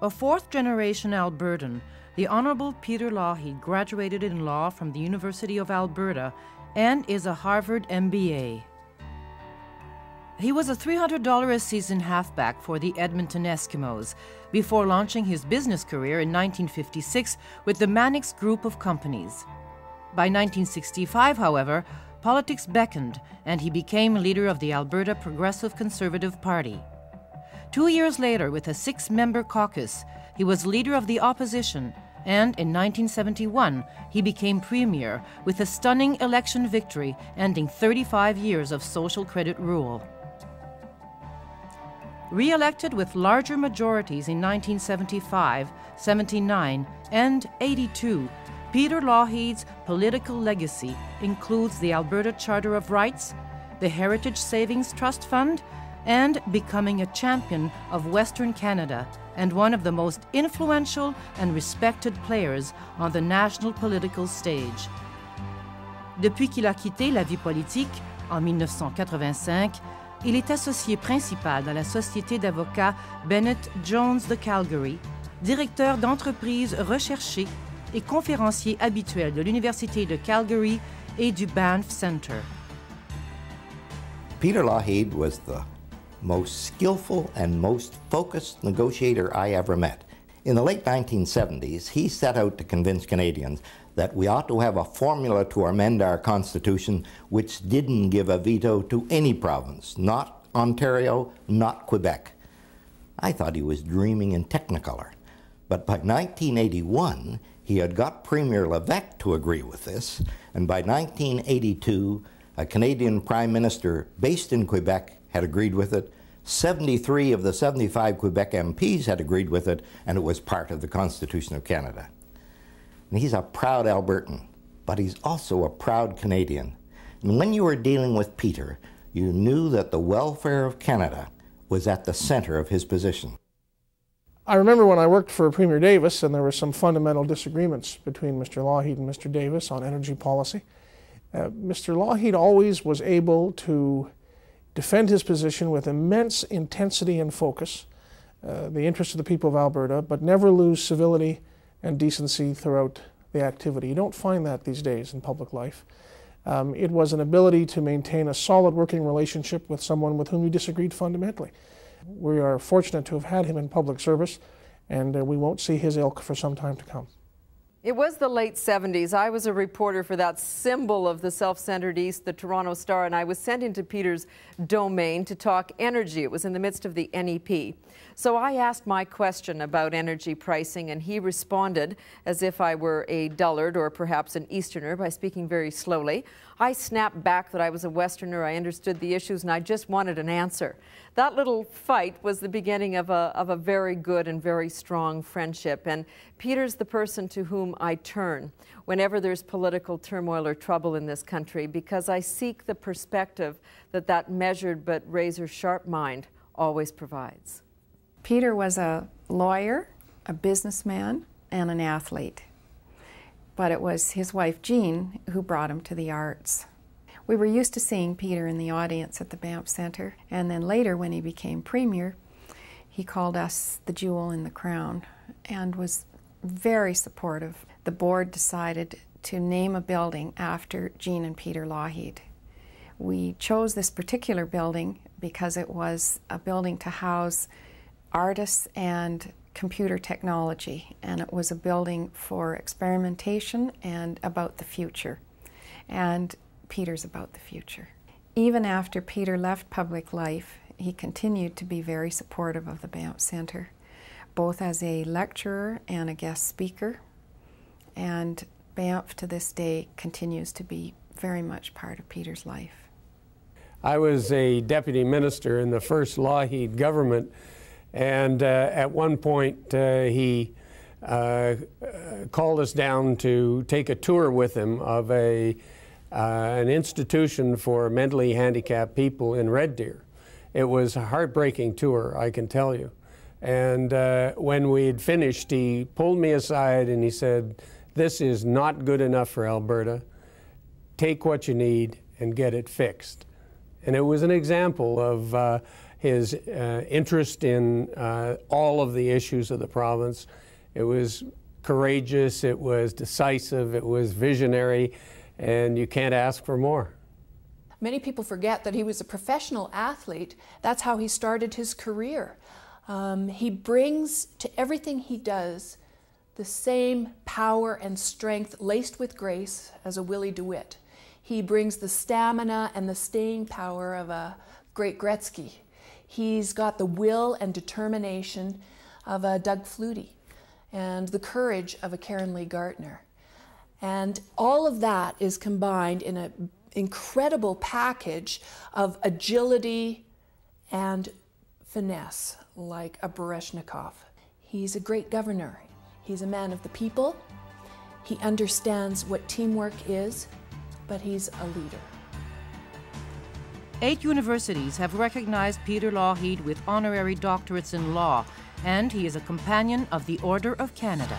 A fourth-generation Albertan, the Honorable Peter Lougheed graduated in law from the University of Alberta and is a Harvard MBA. He was a $300 a season halfback for the Edmonton Eskimos before launching his business career in 1956 with the Mannix Group of Companies. By 1965, however, politics beckoned and he became leader of the Alberta Progressive Conservative Party. 2 years later, with a 6-member caucus, he was leader of the opposition, and in 1971, he became premier with a stunning election victory ending 35 years of social credit rule. Re-elected with larger majorities in 1975, 79, and 82, Peter Lougheed's political legacy includes the Alberta Charter of Rights, the Heritage Savings Trust Fund, and becoming a champion of Western Canada and one of the most influential and respected players on the national political stage. Depuis qu'il a quitté la vie politique en 1985, il est associé principal dans la société d'avocats Bennett Jones de Calgary, directeur d'entreprises recherchées et conférencier habituel de l'Université de Calgary et du Banff Center. Peter Lougheed was the most skillful and most focused negotiator I ever met. In the late 1970s, he set out to convince Canadians that we ought to have a formula to amend our Constitution which didn't give a veto to any province, not Ontario, not Quebec. I thought he was dreaming in Technicolor. But by 1981, he had got Premier Levesque to agree with this, and by 1982, a Canadian Prime Minister based in Quebec had agreed with it. 73 of the 75 Quebec MPs had agreed with it, and it was part of the Constitution of Canada. And he's a proud Albertan, but he's also a proud Canadian. And when you were dealing with Peter, you knew that the welfare of Canada was at the center of his position. I remember when I worked for Premier Davis, and there were some fundamental disagreements between Mr. Lougheed and Mr. Davis on energy policy. Mr. Lougheed always was able to defend his position with immense intensity and focus, the interests of the people of Alberta, but never lose civility and decency throughout the activity. You don't find that these days in public life. It was an ability to maintain a solid working relationship with someone with whom you disagreed fundamentally. We are fortunate to have had him in public service, and we won't see his ilk for some time to come. It was the late 70s. I was a reporter for that symbol of the self-centered East, the Toronto Star, and I was sent into Peter's domain to talk energy. It was in the midst of the NEP. So I asked my question about energy pricing, and he responded as if I were a dullard or perhaps an Easterner by speaking very slowly. I snapped back that I was a Westerner, I understood the issues, and I just wanted an answer. That little fight was the beginning of a very good and very strong friendship, and Peter's the person to whom I turn whenever there's political turmoil or trouble in this country, because I seek the perspective that measured but razor-sharp mind always provides. Peter was a lawyer, a businessman, and an athlete. But it was his wife, Jean, who brought him to the arts. We were used to seeing Peter in the audience at the Banff Center, and then later when he became premier, he called us the jewel in the crown and was very supportive. The board decided to name a building after Jean and Peter Lougheed. We chose this particular building because it was a building to house artists and computer technology, and it was a building for experimentation and about the future. And Peter's about the future. Even after Peter left public life, he continued to be very supportive of the Banff Center, both as a lecturer and a guest speaker. And Banff to this day continues to be very much part of Peter's life. I was a deputy minister in the first Lougheed government, and at one point he called us down to take a tour with him of an institution for mentally handicapped people in Red Deer. It was a heartbreaking tour, I can tell you. And when we had finished, he pulled me aside and he said, "This is not good enough for Alberta. Take what you need and get it fixed." And it was an example of his interest in all of the issues of the province. It was courageous, it was decisive, it was visionary, and you can't ask for more. Many people forget that he was a professional athlete. That's how he started his career. He brings to everything he does the same power and strength laced with grace as a Willie DeWitt. He brings the stamina and the staying power of a great Gretzky. He's got the will and determination of a Doug Flutie and the courage of a Karen Lee Gartner. And all of that is combined in an incredible package of agility and finesse, like a Berezhnikov. He's a great governor. He's a man of the people. He understands what teamwork is, but he's a leader. 8 universities have recognized Peter Lougheed with honorary doctorates in law, and he is a companion of the Order of Canada.